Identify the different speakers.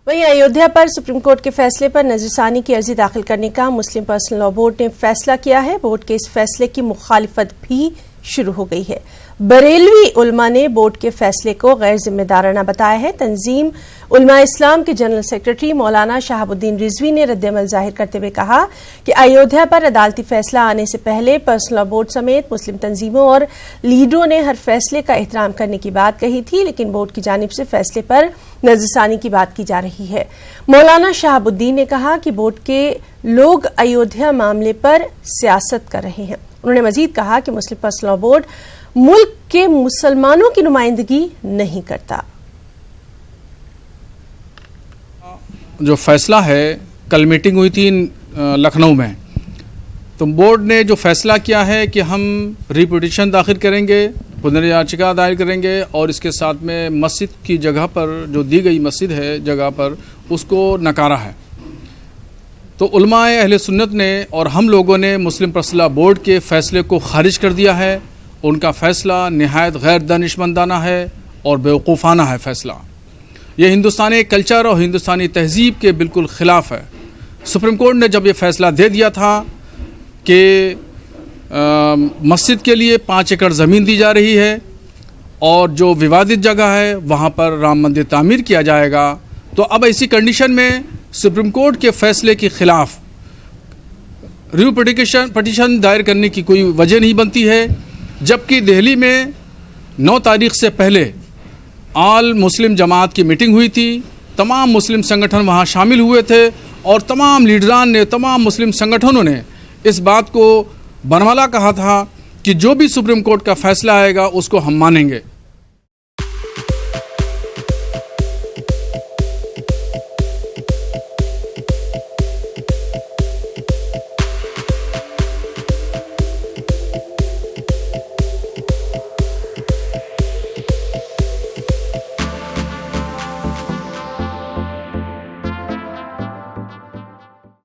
Speaker 1: वहीं अयोध्या पर supreme court के फैसले पर नजरसानी की अर्जी दाखिल करने का मुस्लिम पर्सनल लॉ बोर्ड ने फैसला किया है। बोर्ड के इस फैसले की मुखालिफत भी शुरू हो गई है। बरेलवी उलमा ने बोर्ड के फैसले को गैर जिम्मेदाराना बताया है। तंजीम उलमा इस्लाम के जनरल सेक्रेटरी मौलाना शहाबुद्दीन रिजवी ने रद्द-ए-अमल जाहिर करते हुए कहा कि अयोध्या पर अदालती फैसला आने से पहले पर्सनल लॉ बोर्ड समेत मुस्लिम तंजीमों और लीडरों ने हर फैसले का एहतराम करने की बात कही थी, लेकिन बोर्ड की जानिब से फैसले पर नजरसानी की बात की जा रही है। मौलाना शहाबुद्दीन ने कहा कि बोर्ड के लोग अयोध्या मामले पर सियासत कर रहे हैं। उन्होंने मजीद कहा कि मुस्लिम पर्सनल लॉ बोर्ड मुल्क के मुसलमानों की नुमाइंदगी नहीं करता।
Speaker 2: जो फैसला है, कल मीटिंग हुई थी लखनऊ में, तो बोर्ड ने जो फैसला किया है कि हम रिपिटिशन दाखिल करेंगे, पुनर्याचिका दायर करेंगे और इसके साथ में मस्जिद की जगह पर जो दी गई मस्जिद है जगह पर उसको नकारा है। तो उलमाए अहले सुन्नत ने और हम लोगों ने मुस्लिम पर्सनल लॉ बोर्ड के फैसले को खारिज कर दिया है। उनका फैसला निहायत गैर दानिशमंदाना है और बेवकूफ़ाना है। फैसला ये हिंदुस्तानी कल्चर और हिंदुस्तानी तहजीब के बिल्कुल ख़िलाफ़ है। सुप्रीम कोर्ट ने जब ये फैसला दे दिया था कि मस्जिद के लिए 5 एकड़ ज़मीन दी जा रही है और जो विवादित जगह है वहाँ पर राम मंदिर तामीर किया जाएगा, तो अब ऐसी कंडीशन में सुप्रीम कोर्ट के फैसले के ख़िलाफ़ रिव्यू पटिशन दायर करने की कोई वजह नहीं बनती है। जबकि दिल्ली में 9 तारीख से पहले आल मुस्लिम जमात की मीटिंग हुई थी, तमाम मुस्लिम संगठन वहाँ शामिल हुए थे और तमाम लीडरान ने, तमाम मुस्लिम संगठनों ने इस बात को बनवाला कहा था कि जो भी सुप्रीम कोर्ट का फैसला आएगा उसको हम मानेंगे।